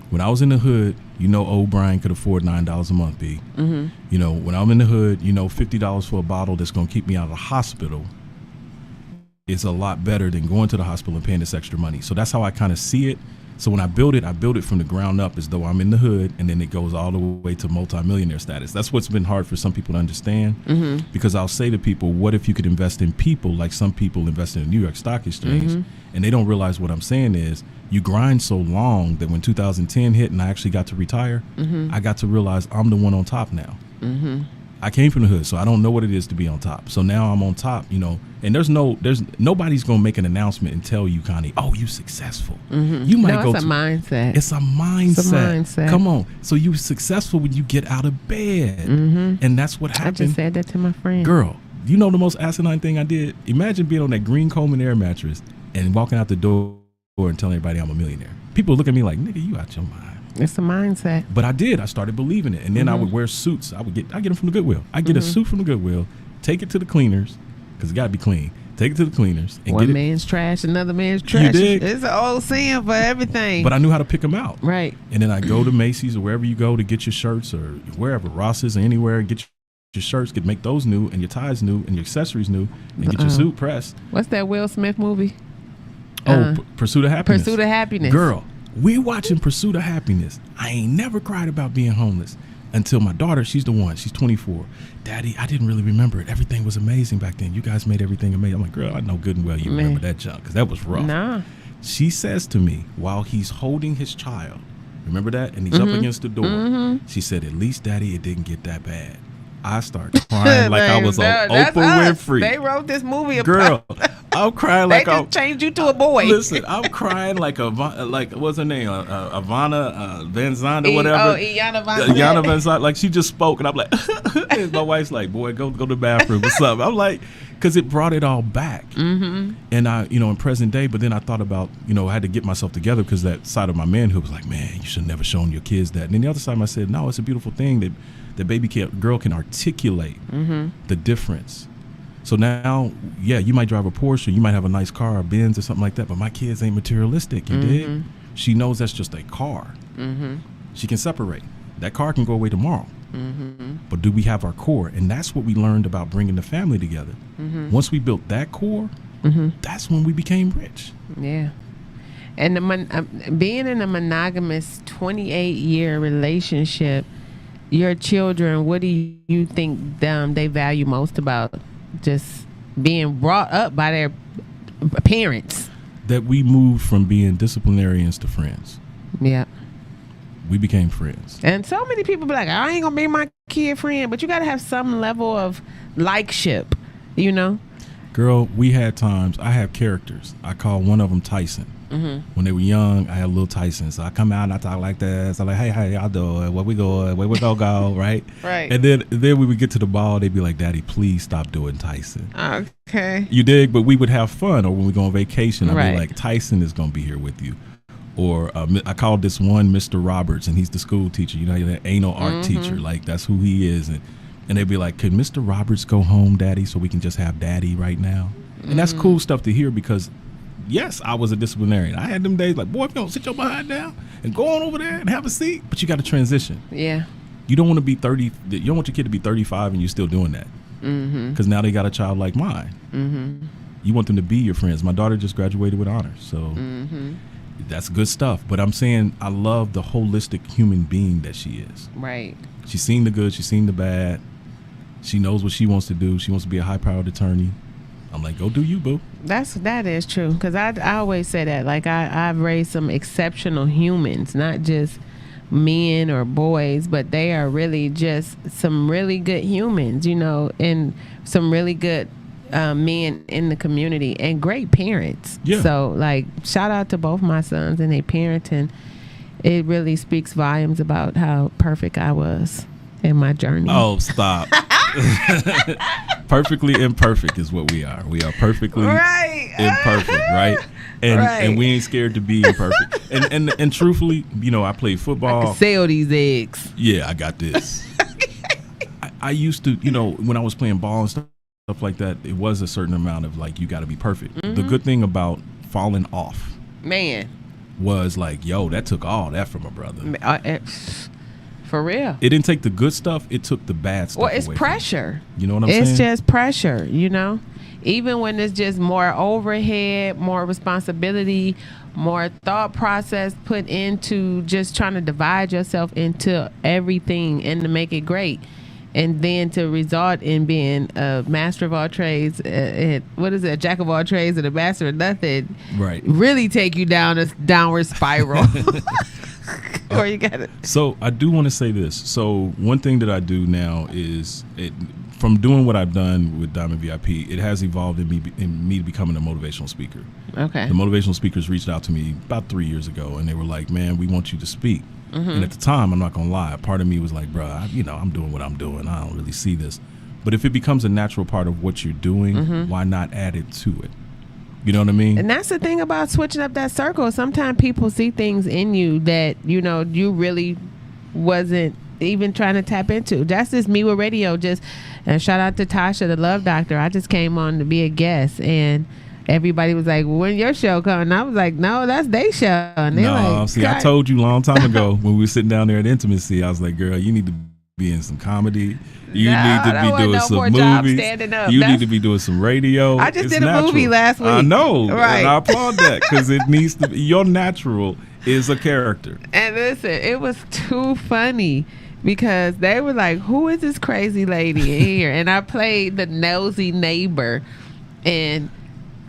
When I was in the hood, old Brian could afford $9 a month, B. When I'm in the hood, $50 for a bottle that's going to keep me out of the hospital is a lot better than going to the hospital and paying this extra money. So that's how I kind of see it. So when I build it from the ground up as though I'm in the hood, and then it goes all the way to multimillionaire status. That's what's been hard for some people to understand, because I'll say to people, what if you could invest in people like some people invest in the New York Stock Exchange, and they don't realize what I'm saying is you grind so long that when 2010 hit and I actually got to retire, I got to realize I'm the one on top now. I came from the hood, so I don't know what it is to be on top. So now I'm on top, and there's nobody's gonna make an announcement and tell you, Connie, oh, you successful. You might go. It's a mindset. It's a mindset. It's a mindset. Come on. So you successful when you get out of bed, and that's what happened. I just said that to my friend. Girl, the most asinine thing I did? Imagine being on that green Coleman air mattress and walking out the door and telling everybody I'm a millionaire. People look at me like, nigga, you out your mind. It's a mindset. But I did. I started believing it. And then I would wear suits. I get them from the Goodwill. I get a suit from the Goodwill, take it to the cleaners, because it got to be clean. Take it to the cleaners. And One man's trash, another man's trash. You dig? It's an old saying for everything. But I knew how to pick them out. Right. And then I go to Macy's or wherever you go to get your shirts, or wherever, Ross's or anywhere, get your shirts, make those new, and your ties new, and your accessories new, and get your suit pressed. What's that Will Smith movie? Pursuit of Happiness. Pursuit of Happiness. Girl, we watching Pursuit of Happiness. I ain't never cried about being homeless until my daughter, she's the one, she's 24. Daddy, I didn't really remember it. Everything was amazing back then. You guys made everything amazing. I'm like, girl, I know good and well you remember that junk, because that was rough. Nah. She says to me while he's holding his child, remember that? And he's up against the door. She said, at least, Daddy, it didn't get that bad. I started crying like I was on Oprah Winfrey. They wrote this movie about. Girl, I'm crying like they just changed you to a boy. Listen, I'm crying like what's her name? Ivana Van Zandt or whatever. Iyanla Van Zandt. Like, she just spoke, and I'm like, and my wife's like, boy, go to the bathroom. What's up? I'm like, because it brought it all back. And I, in present day, but then I thought about, I had to get myself together, because that side of my manhood was like, man, you should have never shown your kids that. And then the other side, I said, no, it's a beautiful thing that the girl can articulate the difference. So now, yeah, you might drive a Porsche, you might have a nice car, a Benz or something like that, but my kids ain't materialistic, you dig? She knows that's just a car. She can separate. That car can go away tomorrow. But do we have our core? And that's what we learned about bringing the family together. Once we built that core, that's when we became rich. Yeah. And being in a monogamous 28-year relationship, your children, what do you think they value most about just being brought up by their parents? That we moved from being disciplinarians to friends. Yeah. We became friends. And so many people be like, I ain't gonna be my kid friend, but you gotta have some level of likeship, Girl, we had times, I have characters. I call one of them Tyson. When they were young, I had a little Tyson. So I come out and I talk like this. I'm like, hey, how y'all doing? Where we going? Where we gonna go? Right? Right. And then we would get to the ball, they'd be like, Daddy, please stop doing Tyson. Okay. You dig? But we would have fun. Or when we go on vacation, I'd be like, Tyson is gonna be here with you. Or I called this one Mr. Roberts, and he's the school teacher. That anal art teacher. Like, that's who he is. And they'd be like, could Mr. Roberts go home, Daddy, so we can just have Daddy right now? And that's cool stuff to hear, because yes, I was a disciplinarian. I had them days like, boy, if you don't sit your behind down and go on over there and have a seat. But you got to transition. Yeah. You don't want to be 30. You don't want your kid to be 35 and you're still doing that. Because now they got a child like mine. You want them to be your friends. My daughter just graduated with honors. So That's good stuff. But I'm saying I love the holistic human being that she is. Right. She's seen the good. She's seen the bad. She knows what she wants to do. She wants to be a high-powered attorney. I'm like, go do you, boo. That is true. Because I always say that. Like, I've raised some exceptional humans, not just men or boys, but they are really just some really good humans, you know, and some really good men in the community and great parents. Yeah. So, like, shout out to both my sons and their parenting. It really speaks volumes about how perfect I was in my journey. Oh, stop. Perfectly imperfect is what we are. We are perfectly imperfect, right? And we ain't scared to be imperfect. And truthfully, you know, I played football. I can sell these eggs. Yeah, I got this. I used to, you know, when I was playing ball and stuff like that, it was a certain amount of like, you got to be perfect. The good thing about falling off, man, was like, yo, that took all that from a brother. For real. It didn't take the good stuff. It took the bad stuff. Well, it's away pressure. You know what I'm saying? It's just pressure, you know? Even when it's just more overhead, more responsibility, more thought process put into just trying to divide yourself into everything and to make it great. And then to result in being a master of all trades, what is it, a jack of all trades and a master of nothing. Right. Really take you down a downward spiral. Or you got it. So I do want to say this. So one thing that I do now is, from doing what I've done with Diamond VIP, it has evolved in me becoming a motivational speaker. Okay. The motivational speakers reached out to me about 3 years ago, and they were like, man, we want you to speak. And at the time, I'm not going to lie, part of me was like, bro, I'm doing what I'm doing. I don't really see this. But if it becomes a natural part of what you're doing, why not add it to it? You know what I mean? And that's the thing about switching up that circle. Sometimes people see things in you that, you know, you really wasn't even trying to tap into. That's just me with radio. And shout out to Tasha, the Love Doctor. I just came on to be a guest, and everybody was like, when your show coming? I was like, no, that's their show. And they're like, see, I told you a long time ago when we were sitting down there at Intims.C, I was like, girl, you need to be in some comedy. You need to be doing some movies. You need to be doing some radio. I just did a movie last week. I know. Right. And I applaud that, because it needs to be, your natural is a character. And listen, it was too funny because they were like, who is this crazy lady in here? And I played the nosy neighbor. And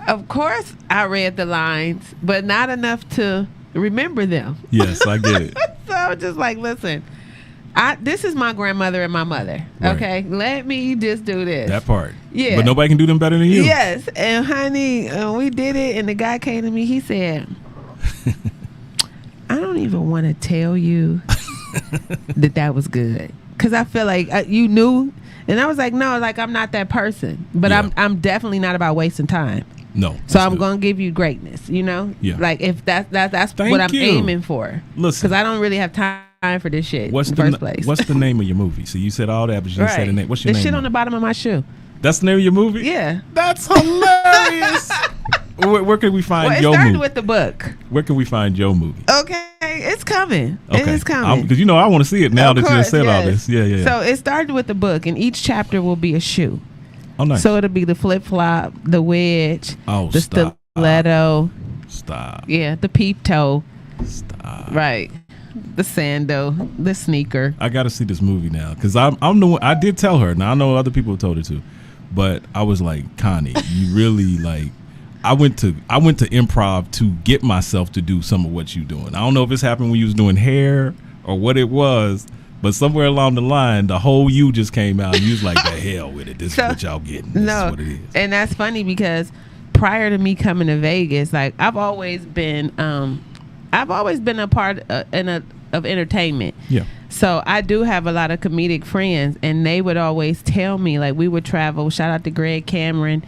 of course I read the lines, but not enough to remember them. Yes, I get it. So I was just like, listen, this is my grandmother and my mother. Right. Okay, let me just do this. That part. Yeah. But nobody can do them better than you. Yes. And honey, we did it. And the guy came to me. He said, I don't even want to tell you that was good, because I feel like you knew. And I was like, no, like, I'm not that person. But Yeah. I'm definitely not about wasting time. No. So I'm going to give you greatness, you know? Yeah. Like, if that's Thank what I'm you. aiming for. Listen. Because I don't really have time for this shit What's in the first place. What's the name of your movie? So you said all that, but you didn't say the name. What's your the name? shit on the bottom of my shoe. That's the name of your movie? Yeah. That's hilarious. Where can we find Well, it your started movie? with the book. Where can we find your movie? Okay. It's coming. Okay. It's coming. Because, you know, I want to see it now Of that you course, said all yes. this. Yeah. So it started with the book, and each chapter will be a shoe. Oh, nice. So it'll be the flip flop, the wedge, Oh, the stop. stiletto, Stop. yeah, the peep toe, Stop. right, the sandal, the sneaker. I got to see this movie now, because I'm the one. I did tell her. Now I know other people have told her too, but I was like, Connie, you really like. I went to improv to get myself to do some of what you doing. I don't know if it's happened when you was doing hair or what it was, but somewhere along the line, the whole you just came out and you was like, the hell with it. This is what y'all getting. This is what it is. And that's funny because prior to me coming to Vegas, like, I've always been a part of entertainment. Yeah. So I do have a lot of comedic friends, and they would always tell me, like, we would travel. Shout out to Greg Cameron.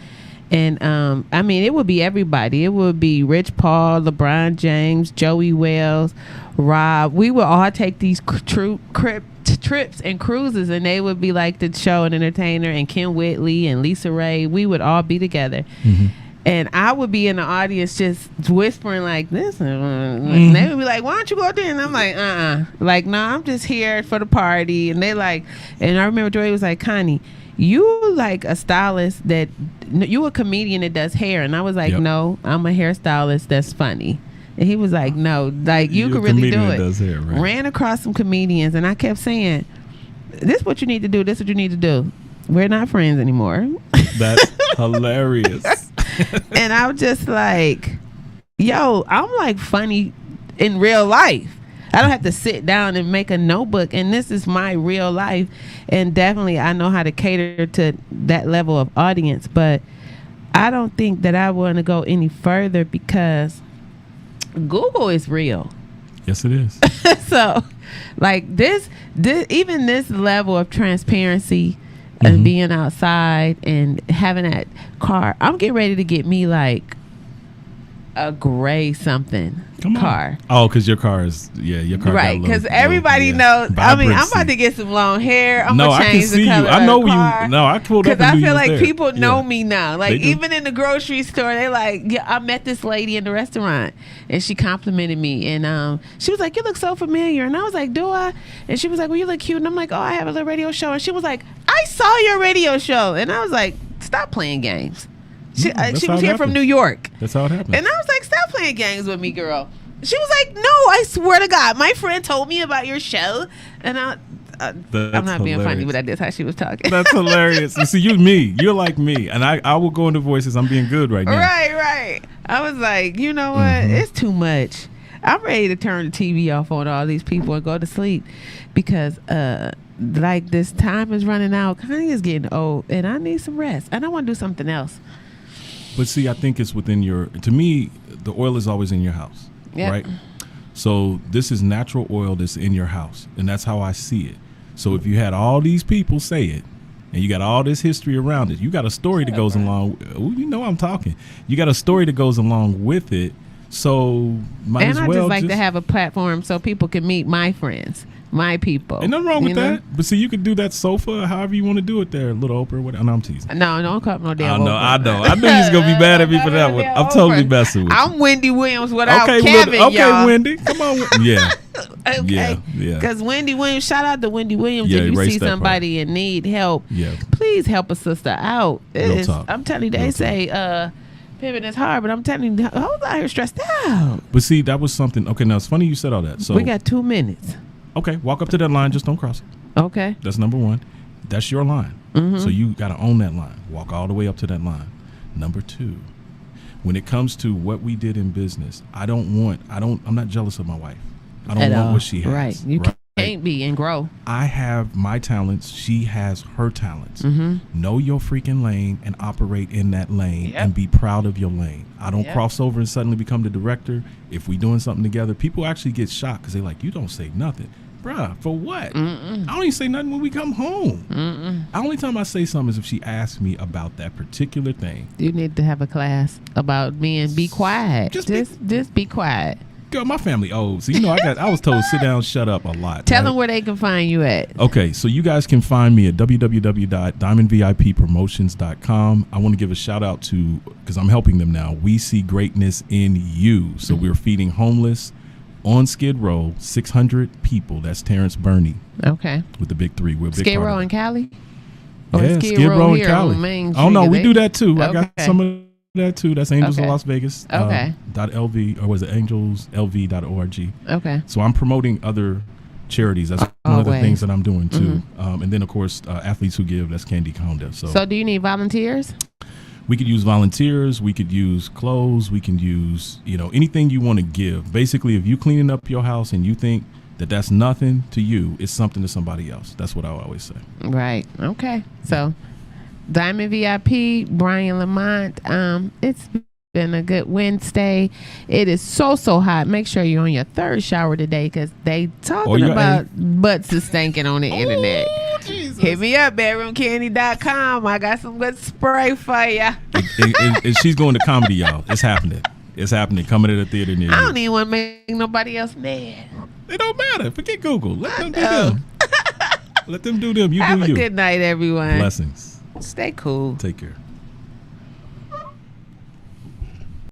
And I mean, it would be everybody. It would be Rich Paul, LeBron James, Joey Wells, Rob. We would all take these trips and cruises, and they would be like the show and entertainer, and Kim Whitley and Lisa Ray. We would all be together. Mm-hmm. And I would be in the audience just whispering like this. And they would be like, why don't you go there? And I'm like, Like, no, I'm just here for the party. And they like, and I remember Joey was like, Connie, you like a stylist you a comedian that does hair. And I was like, no, I'm a hairstylist that's funny. And he was like, no, like you could really do it. Does hair, right? Ran across some comedians, and I kept saying, this is what you need to do. This is what you need to do. We're not friends anymore. That's hilarious. And I'm just like, yo, I'm like funny in real life. I don't have to sit down and make a notebook, and this is my real life. And definitely I know how to cater to that level of audience, but I don't think that I want to go any further because Google is real. Yes, it is. So like this even this level of transparency and being outside and having that car, I'm getting ready to get me like a gray something car. Oh, because your car is, your car right? Because everybody knows. I mean, I'm about to get some long hair. I'm gonna change the color. I know of the car. you. No, I pulled up. Because I feel like there. people know me now. Like even in the grocery store, they like, yeah, I met this lady in the restaurant, and she complimented me, and she was like, "You look so familiar," and I was like, "Do I?" And she was like, "Well, you look cute," and I'm like, "Oh, I have a little radio show," and she was like, "I saw your radio show," and I was like, "Stop playing games." She was here from New York. That's how it happened. And I was like, stop playing games with me, girl. She was like, no, I swear to God, my friend told me about your show. And I'm not being funny, but that's how she was talking. That's hilarious. You see, you're like me. And I will go into voices. I'm being good right now. Right. I was like, you know what? It's too much. I'm ready to turn the TV off on all these people and go to sleep because like this time is running out. Connie is getting old and I need some rest. And I want to do something else. But see, I think it's within to me, the oil is always in your house, right? So this is natural oil that's in your house, and that's how I see it. So if you had all these people say it, and you got all this history around it, you got a story that goes along. You know I'm talking. You got a story that goes along with it. So might as well. And I just like to have a platform so people can meet my friends. My people. Ain't nothing wrong with that. But see, you could do that sofa however you want to do it there. Little Oprah, whatever. No, I'm teasing. No, don't cut no damn Oprah. I know. I knew you was going to be mad at me for that one. I'm totally messing with you. I'm Wendy Williams without Kevin, y'all. Okay, Wendy. Come on. Yeah. Okay. Yeah. Because Wendy Williams, shout out to Wendy Williams. If you see somebody in need help, please help a sister out. Real talk. I'm telling you, they say pivoting is hard, but I'm telling you, I was out here stressed out. But see, that was something. Okay, now it's funny you said all that. So we got 2 minutes. Okay, walk up to that line. Just don't cross it. Okay. That's number one. That's your line. So you got to own that line. Walk all the way up to that line. Number 2, when it comes to what we did in business, I'm not jealous of my wife. I don't want what she has. Right. You can't be and grow. I have my talents. She has her talents. Know your freaking lane and operate in that lane and be proud of your lane. I don't cross over and suddenly become the director. If we doing something together, people actually get shocked because they're like, you don't say nothing. Bruh, for what? I don't even say nothing when we come home. The only time I say something is if she asks me about that particular thing. You need to have a class about being be quiet. Just be quiet. Girl, my family old, so I was told sit down, shut up a lot. Tell them where they can find you at. Okay, so you guys can find me at www.diamondvippromotions.com. I want to give a shout out to, because I'm helping them now, We See Greatness in You. So we're feeding homeless on Skid Row, 600 people. That's Terrence Burney. Okay. With the big 3. We're a big Skid Row in Cali? Yeah, Skid Row in Cali. Oh no, we do that too. Okay. I got some of that too. That's Angels of Las Vegas. .lv, or was it angelslv.org? Okay. So I'm promoting other charities. That's one of the things that I'm doing too. And then of course, Athletes Who Give. That's Candy Conda. So do you need volunteers? We could use volunteers. We could use clothes. We can use anything you want to give. Basically, if you cleaning up your house and you think that that's nothing to you, it's something to somebody else. That's what I always say. Right. Okay. So. Diamond VIP, Brian Lamont. It's been a good Wednesday. It is so hot. Make sure you're on your 3rd shower today because they talking about butts is stinking on the internet. Jesus. Hit me up, bedroomcandy.com. I got some good spray for ya. And she's going to comedy, y'all. It's happening. It's happening. Coming to the theater near you. I don't even want to make nobody else mad. It don't matter. Forget Google. Let them do them. Let them do them. You do you. Have a good night, everyone. Blessings. Stay cool. Take care.